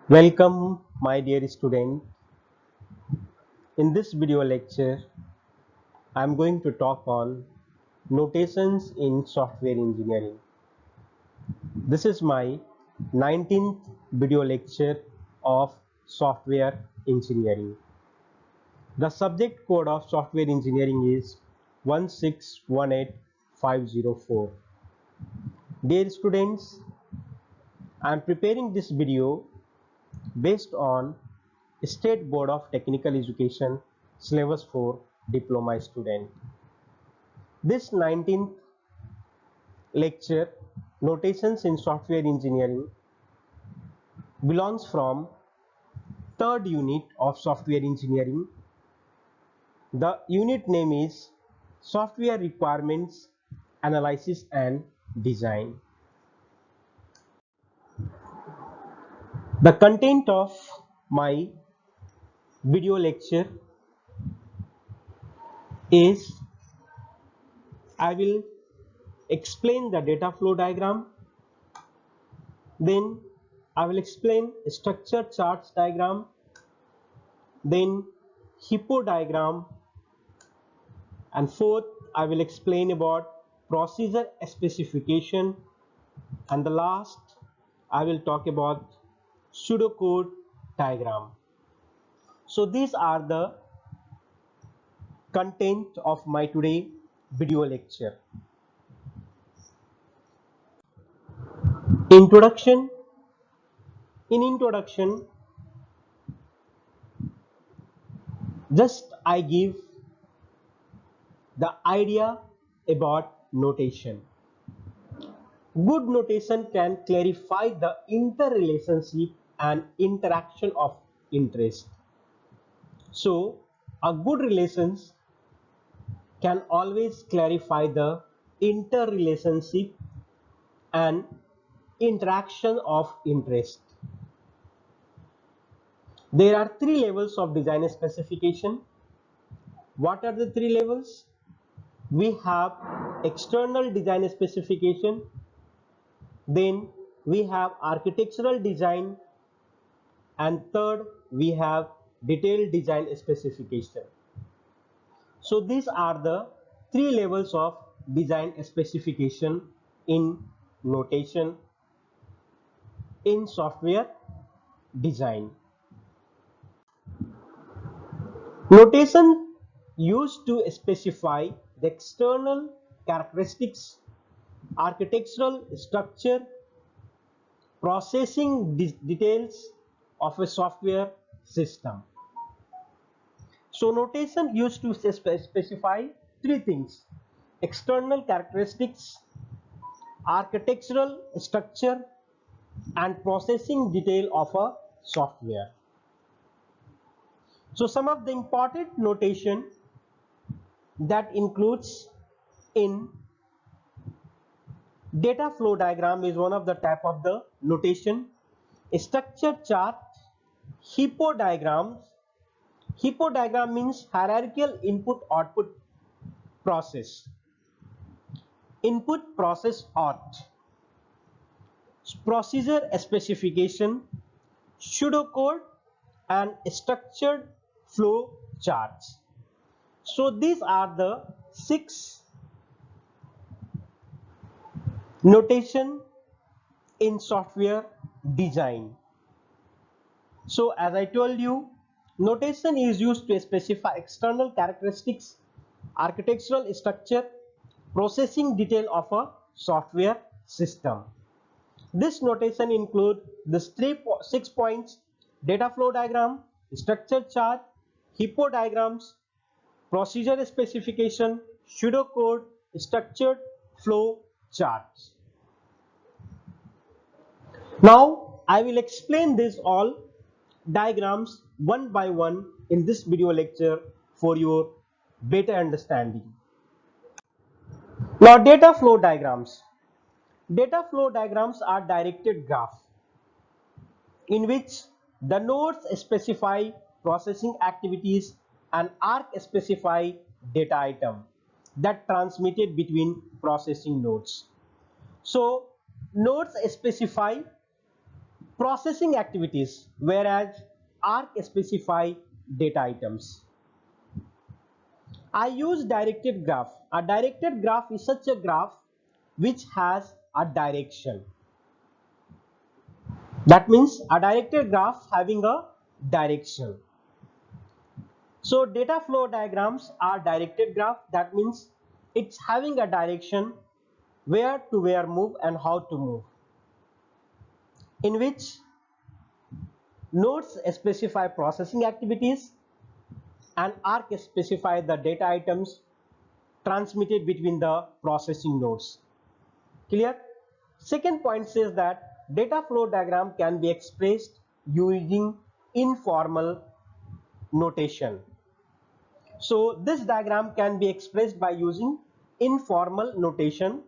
Welcome, my dear student. In this video lecture, I am going to talk on notations in software engineering. This is my 19th video lecture of software engineering. The subject code of software engineering is 1618504. Dear students, I am preparing this video based on State Board of Technical Education syllabus for diploma student. This 19th lecture, notations in software engineering, belongs from third unit of software engineering. The unit name is Software Requirements Analysis and Design. The content of my video lecture is I will explain the data flow diagram, then I will explain structure charts diagram, then hippo diagram, and fourth I will explain about procedure specification, and the last I will talk about pseudocode diagram. So these are the content of my today video lecture. Introduction. In introduction, just I give the idea about notation. Good notation can clarify the interrelationship and interaction of interest. So, a good relations can always clarify the interrelationship and interaction of interest. There are three levels of design specification. What are the three levels? We have external design specification, then we have architectural design, and third we have detailed design specification. So these are the three levels of design specification in notation in software design. Notation used to specify the external characteristics, architectural structure, processing details of a software system. So notation used to specify three things: external characteristics, architectural structure, and processing detail of a software. So some of the important notation that includes in data flow diagram is one of the type of the notation. Structure chart, hippo diagrams. Hippo diagram means hierarchical input output process. Input process auth. Procedure specification, pseudocode, and structured flow charts. So these are the 6 notation in software design. So as I told you, notation is used to specify external characteristics, architectural structure, processing detail of a software system. This notation includes the 6 points: data flow diagram, structure chart, hippo diagrams, procedure specification, pseudocode, structured flow charts. Now I will explain this all diagrams one by one in this video lecture for your better understanding. Now data flow diagrams. Data flow diagrams are directed graphs in which the nodes specify processing activities and arc specify data item that transmitted between processing nodes. So nodes specify processing activities, whereas ARC specify data items. I use directed graph. A directed graph is such a graph which has a direction. That means a directed graph having a direction. So data flow diagrams are directed graph. That means it's having a direction where to where move and how to move, in which nodes specify processing activities and ARC specify the data items transmitted between the processing nodes. Clear? Second point says that data flow diagram can be expressed using informal notation. So this diagram can be expressed by using informal notation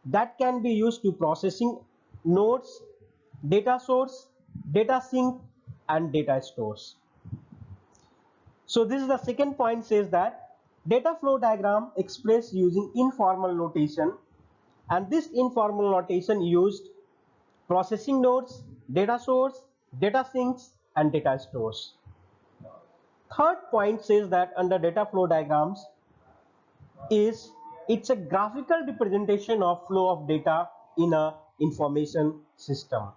that can be used to processing nodes, data source, data sink and data stores. So this is the second point, says that data flow diagram expressed using informal notation, and this informal notation used processing nodes, data source, data sinks and data stores. Third point says that under data flow diagrams it's a graphical representation of flow of data in a information system.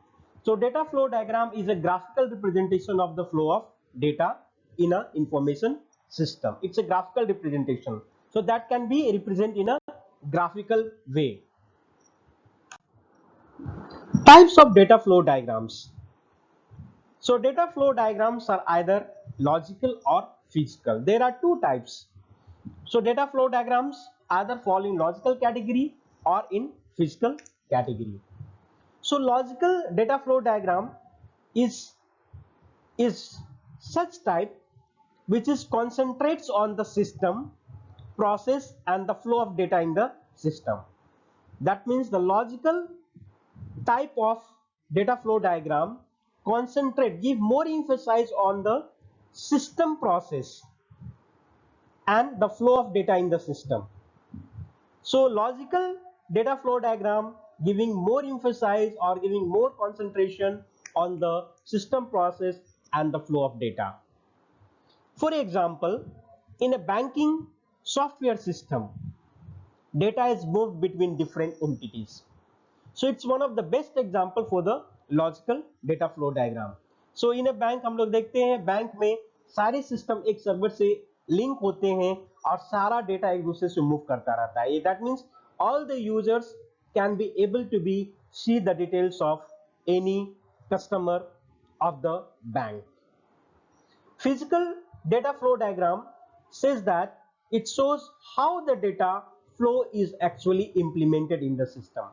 So data flow diagram is a graphical representation of the flow of data in a information system. It's a graphical representation, so that can be represented in a graphical way. Types of data flow diagrams. So data flow diagrams are either logical or physical. There are two types. So data flow diagrams either fall in logical category or in physical category. So logical data flow diagram is such type which is concentrates on the system, process and the flow of data in the system. That means the logical type of data flow diagram give more emphasis on the system process and the flow of data in the system. So logical data flow diagram giving more emphasis or giving more concentration on the system process and the flow of data. For example, in a banking software system, data is moved between different entities. So it's one of the best example for the logical data flow diagram. So in a bank हम लोग देखते हैं bank में सारे system एक server से link होते हैं और सारा डेटा एक दूसरे से मूव करता रहता है. That means all the users can be able to be see the details of any customer of the bank. Physical data flow diagram says that it shows how the data flow is actually implemented in the system.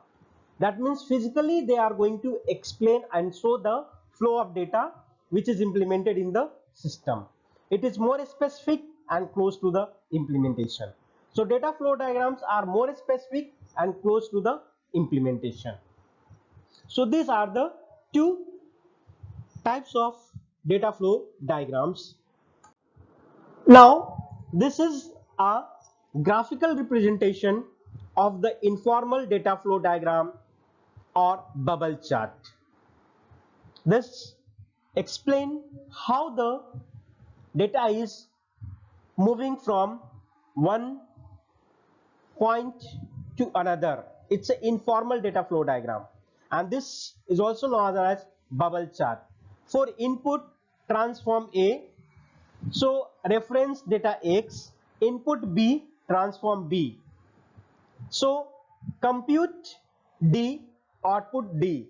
That means physically they are going to explain and show the flow of data which is implemented in the system. It is more specific and close to the implementation. So data flow diagrams are more specific and close to the implementation. So these are the two types of data flow diagrams. Now this is a graphical representation of the informal data flow diagram or bubble chart. This explains how the data is moving from one point to another. It's an informal data flow diagram, and this is also known as bubble chart. For input transform A, so reference data X, input B transform B. So compute D, output D.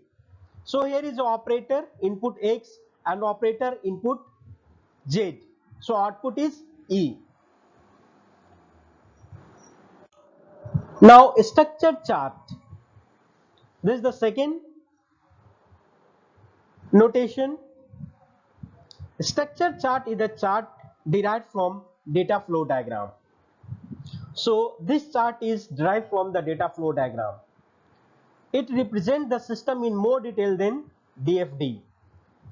So here is the operator input X and operator input Z. So output is E. Now structure chart. This is the second notation. Structure chart is a chart derived from data flow diagram. So this chart is derived from the data flow diagram. It represents the system in more detail than DFD.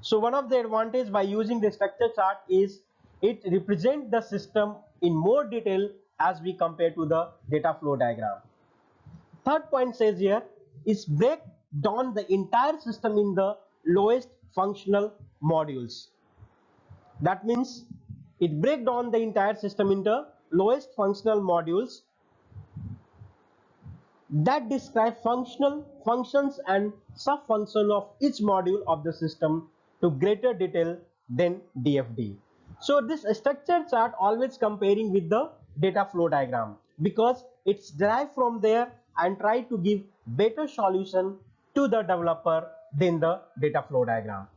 So one of the advantages by using the structure chart is it represents the system in more detail as we compare to the data flow diagram. Third point says here is break down the entire system in the lowest functional modules. That means it breaks down the entire system into lowest functional modules that describe functions and sub-function of each module of the system to greater detail than DFD. So this structure chart always comparing with the data flow diagram because it's derived from there and try to give better solution to the developer than the data flow diagram.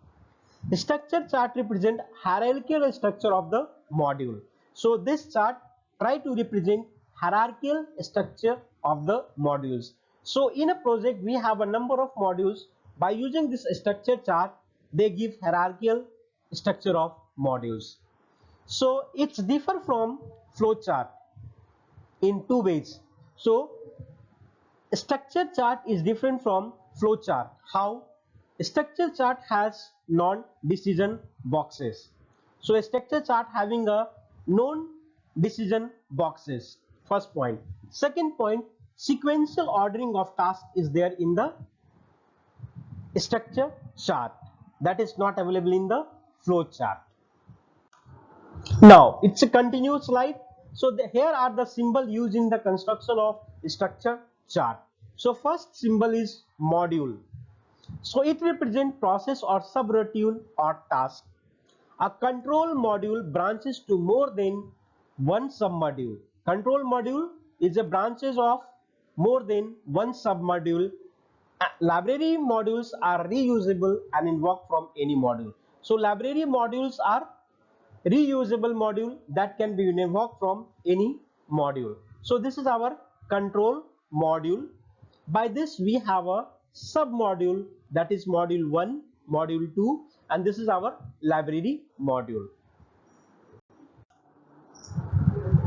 The structure chart represent hierarchical structure of the module. So this chart try to represent hierarchical structure of the modules. So in a project we have a number of modules. By using this structure chart, they give hierarchical structure of modules. So it's differ from flow chart in two ways. So structure chart is different from flow chart. How? Structure chart has non-decision boxes. So a structure chart having a non-decision boxes. First point. Second point, sequential ordering of tasks is there in the structure chart. That is not available in the flow chart. Now it's a continuous slide. So here are the symbol used in the construction of structure chart. So first symbol is module. So it represents process or subroutine or task. A control module branches to more than one submodule. Control module is a branches of more than one submodule. Library modules are reusable and invoked from any module. So library modules are reusable module that can be invoked from any module. So this is our control module. By this we have a sub module, that is module 1, module 2, and this is our library module.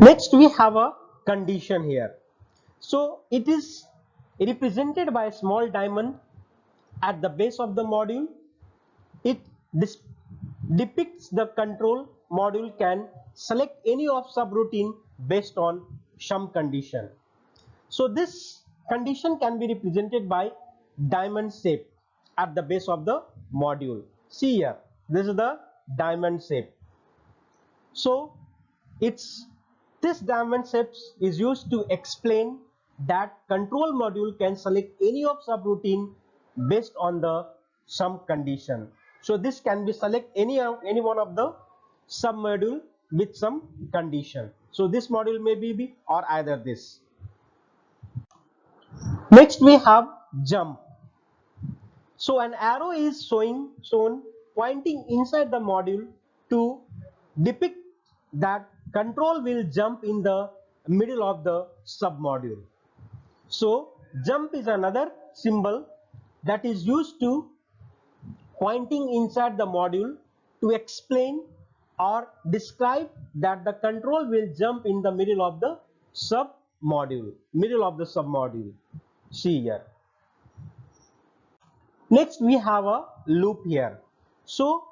Next we have a condition here. So it is represented by a small diamond at the base of the module. It depicts the control module can select any of subroutine based on some condition. So this condition can be represented by diamond shape at the base of the module. See here, this is the diamond shape. So this diamond shape is used to explain that control module can select any of subroutine based on the some condition. So this can be select any one of the submodule with some condition. So this module may be or either this. Next we have jump. So an arrow is shown pointing inside the module to depict that control will jump in the middle of the submodule. So jump is another symbol that is used to pointing inside the module to explain or describe that the control will jump in the middle of the submodule. See here. Next we have a loop here. So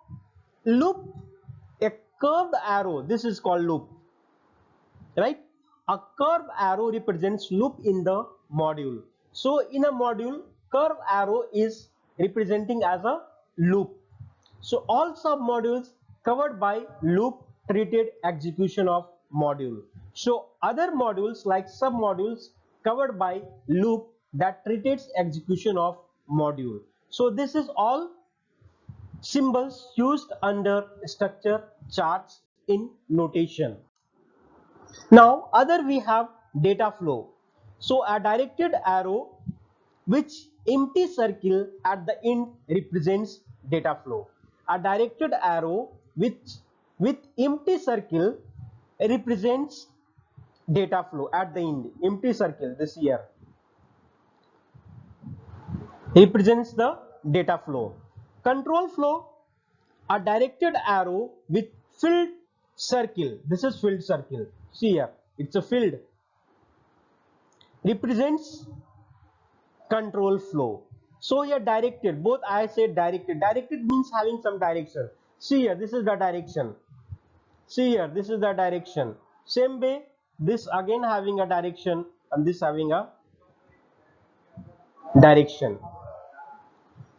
loop, a curved arrow, this is called loop, right? A curved arrow represents loop in the module. So in a module, curved arrow is representing as a loop. So all submodules covered by loop treated execution of module. So other modules like submodules covered by loop that treated execution of module. So this is all symbols used under structure charts in notation. Now other we have data flow. So a directed arrow which empty circle at the end represents data flow. A directed arrow with empty circle represents data flow at the end. Empty circle this here represents the data flow. Control flow, a directed arrow with filled circle. This is filled circle. See here, it's a filled. Represents control flow. So here directed, both I said directed. Directed means having some direction. See here, this is the direction. See here, this is the direction. Same way, this again having a direction and this having a direction.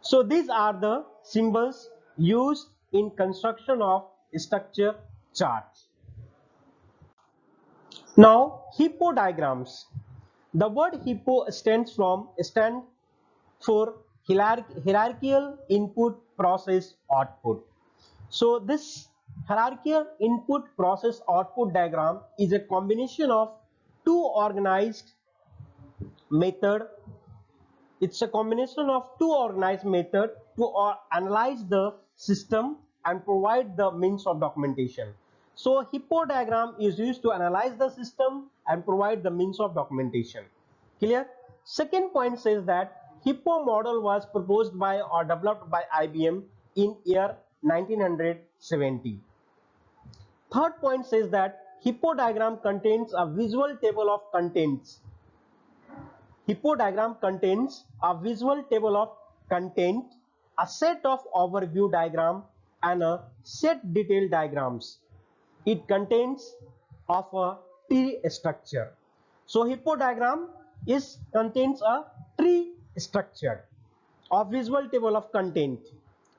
So these are the symbols used in construction of structure charts. Now, hippo diagrams. The word hippo stands for hierarchical input process output. So this hierarchical input process output diagram is a combination of two organized method. It's a combination of two organized method to analyze the system and provide the means of documentation. So hippo diagram is used to analyze the system and provide the means of documentation. Clear? Second point says that hippo model was proposed by or developed by IBM in year 1970. Third point says that hippo diagram contains a visual table of contents. Hippo diagram contains a visual table of content, a set of overview diagram, and a set detail diagrams. It contains of a tree structure. So hippo diagram contains a tree structure of visual table of content.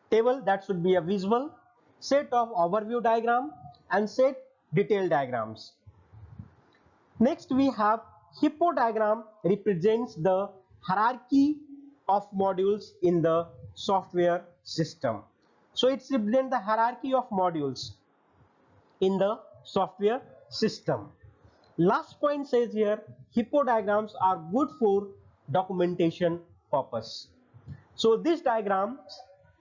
Table that should be a visual, set of overview diagram, and set detail diagrams. Next we have hippo diagram represents the hierarchy of modules in the software system. So it represents the hierarchy of modules in the software system. Last point says here, hippo diagrams are good for documentation purpose. So these diagrams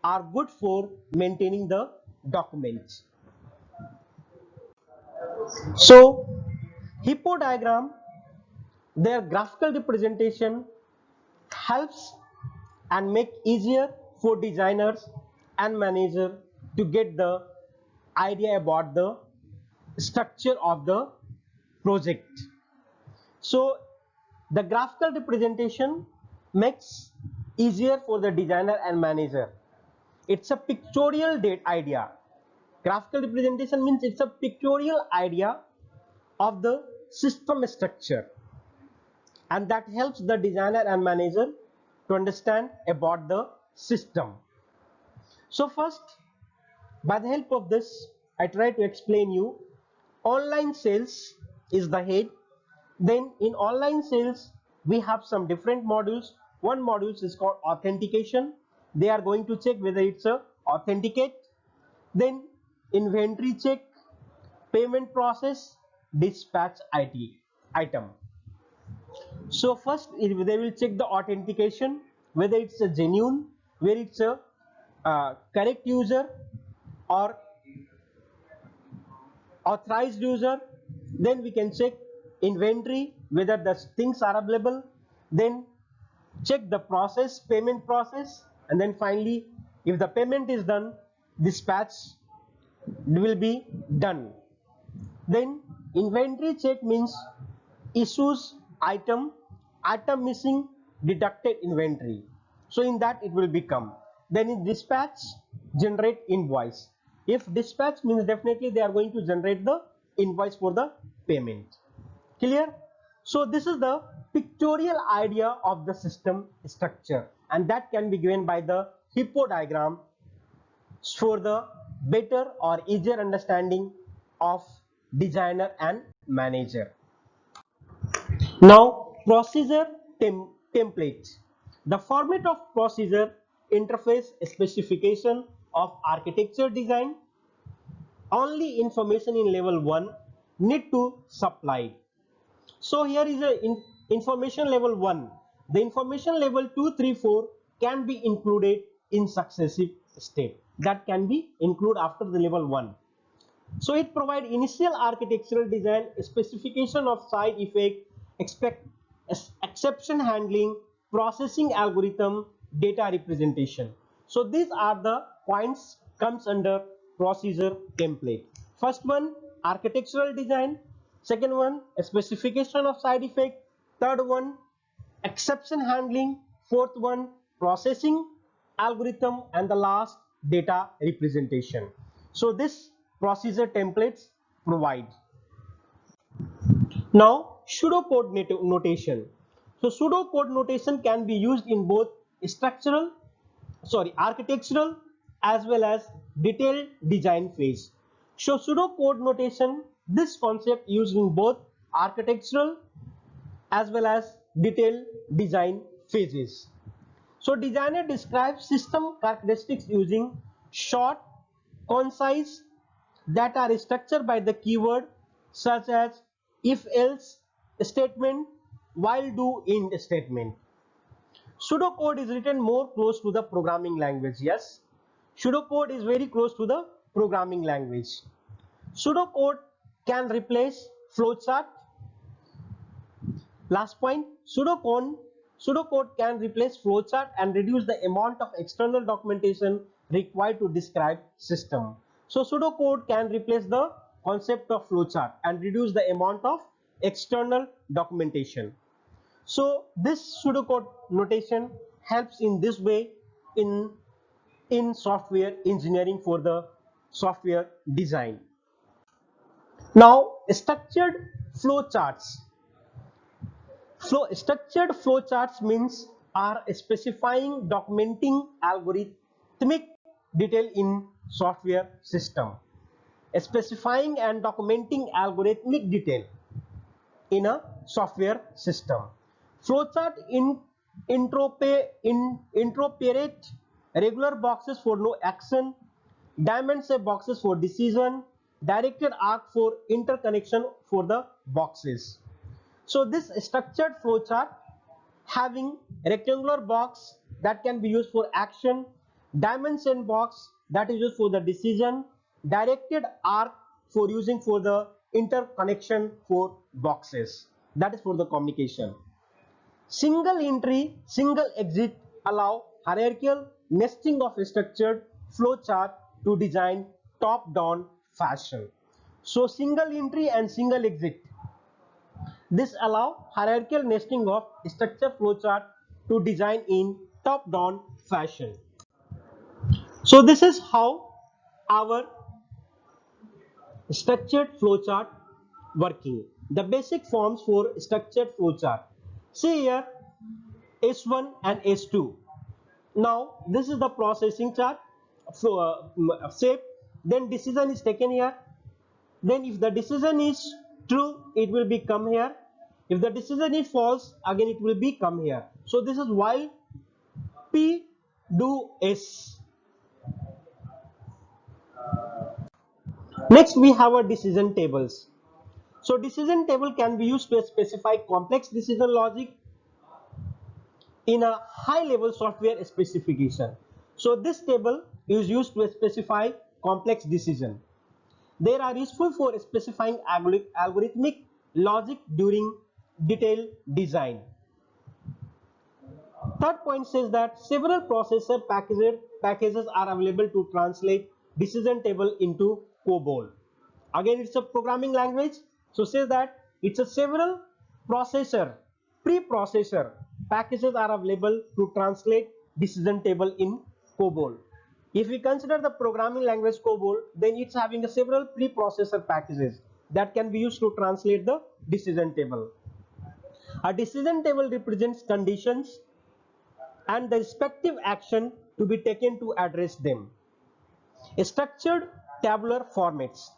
are good for maintaining the documents. So hippo diagram, their graphical representation helps and make easier for designers and manager to get the idea about the structure of the project. So the graphical representation makes easier for the designer and manager. It's a pictorial idea. Graphical representation means it's a pictorial idea of the system structure, and that helps the designer and manager to understand about the system. So first, by the help of this, I try to explain you. Online sales is the head. Then in online sales we have some different modules. One module is called authentication. They are going to check whether it's a authenticate. Then inventory check, payment process, dispatch item. So first they will check the authentication, whether it's a genuine, whether it's a correct user or authorized user. Then we can check inventory, whether the things are available. Then check the process, payment process, and then finally if the payment is done, dispatch will be done. Then inventory check means issues item missing, deducted inventory. So in that it will become. Then in dispatch, generate invoice. If dispatch means definitely they are going to generate the invoice for the payment. Clear? So this is the pictorial idea of the system structure, and that can be given by the hippo diagram for the better or easier understanding of designer and manager. Now procedure templates. The format of procedure interface specification of architecture design. Only information in level 1 need to supply. So here is a information level 1. The information level 2, 3, 4 can be included in successive step. That can be included after the level 1. So it provides initial architectural design, specification of side effect, exception handling, processing algorithm, data representation. So these are the points comes under procedure template. First one, architectural design. Second one, a specification of side effect. Third one, exception handling. Fourth one, processing algorithm, and the last, data representation. So this procedure templates provide. Now pseudocode notation. So pseudocode notation can be used in both architectural as well as detailed design phase. So pseudocode notation, this concept used in both architectural as well as detailed design phases. So designer describes system characteristics using short, concise, that are structured by the keyword such as if else statement, while do end statement. Pseudocode is written more close to the programming language. Yes, pseudocode is very close to the programming language. Pseudocode can replace flowchart. Last point, pseudocode can replace flowchart and reduce the amount of external documentation required to describe system. So pseudocode can replace the concept of flowchart and reduce the amount of external documentation. So this pseudocode notation helps in this way in software engineering for the software design. Now structured flowcharts. Structured flowcharts means are specifying documenting algorithmic detail in software system. Specifying and documenting algorithmic detail in a software system. Flowchart interpret regular boxes for no action, dimension boxes for decision, directed arc for interconnection for the boxes. So this structured flowchart having rectangular box that can be used for action, dimension box that is used for the decision, directed arc for using for the interconnection for boxes, that is for the communication. Single entry, single exit allow hierarchical nesting of a structured flowchart to design top-down fashion. So single entry and single exit, this allow hierarchical nesting of structure flowchart to design in top-down fashion. So this is how our structured flowchart working. The basic forms for structured flowchart. See here S1 and S2. Now this is the processing chart shape. Then decision is taken here. Then if the decision is true, it will be come here. If the decision is false, again it will be come here. So this is while P do S. Next we have our decision tables. So decision table can be used to specify complex decision logic in a high level software specification. So this table is used to specify complex decision. They are useful for specifying algorithmic logic during detailed design. Third point says that several processor packages are available to translate decision table into COBOL. Again, it's a programming language. So says that it's a several preprocessor packages are available to translate decision table in COBOL. If we consider the programming language COBOL, then it's having a several preprocessor packages that can be used to translate the decision table. A decision table represents conditions and the respective action to be taken to address them. Structured tabular formats.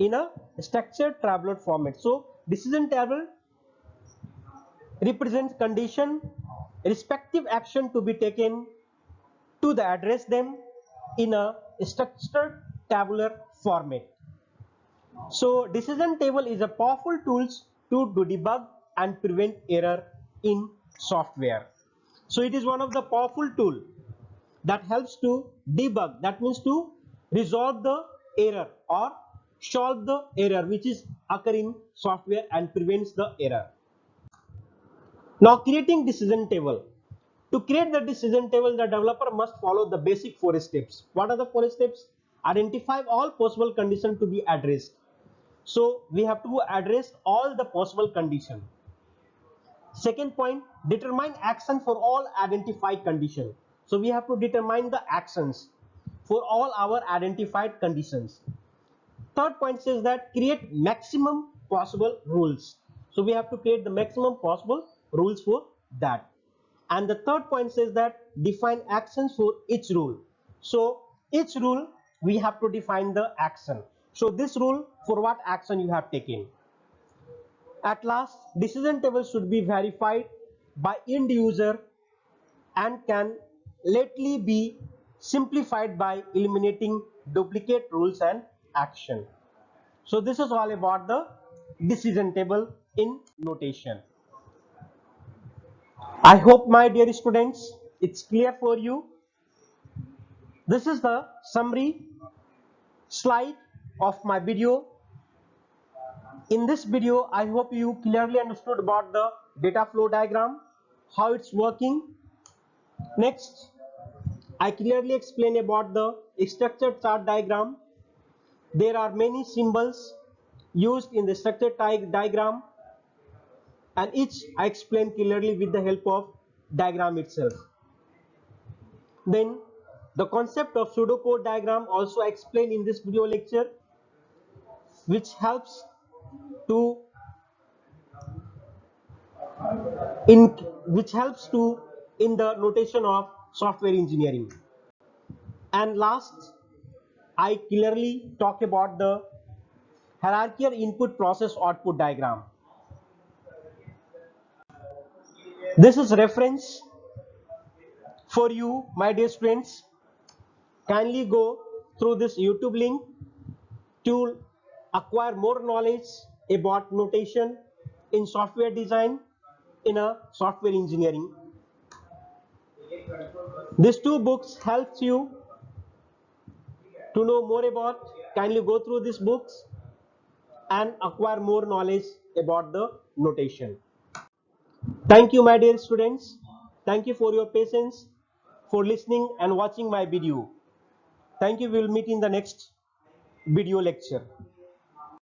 In a structured tabular format. So decision table represents condition, respective action to be taken to the address them in a structured tabular format. So decision table is a powerful tool to debug and prevent error in software. So it is one of the powerful tool that helps to debug, that means to resolve the error or solve the error which is occurring in software and prevents the error. Now creating decision table. To create the decision table, the developer must follow the basic 4 steps. What are the 4 steps? Identify all possible conditions to be addressed. So we have to address all the possible conditions. Second point, determine action for all identified conditions. So we have to determine the actions for all our identified conditions. Third point says that create maximum possible rules. So we have to create the maximum possible rules for that. And the third point says that define actions for each rule. So each rule we have to define the action. So this rule, for what action you have taken. At last, decision table should be verified by end user and can lately be simplified by eliminating duplicate rules and action. So this is all about the decision table in notation. I hope, my dear students, it's clear for you. This is the summary slide of my video. In this video, I hope you clearly understood about the data flow diagram, how it's working. Next, I clearly explain about the structured chart diagram. There are many symbols used in the structured diagram, and each I explain clearly with the help of diagram itself. Then the concept of pseudocode diagram also I explain in this video lecture, which helps to in the notation of software engineering. And last, I clearly talk about the hierarchical input process output diagram. This is reference for you, my dear students. Kindly go through this YouTube link to acquire more knowledge about notation in software design, in a software engineering. These two books helps you to know more about. Kindly go through these books and acquire more knowledge about the notation. Thank you, my dear students. Thank you for your patience, for listening and watching my video. Thank you. We will meet in the next video lecture.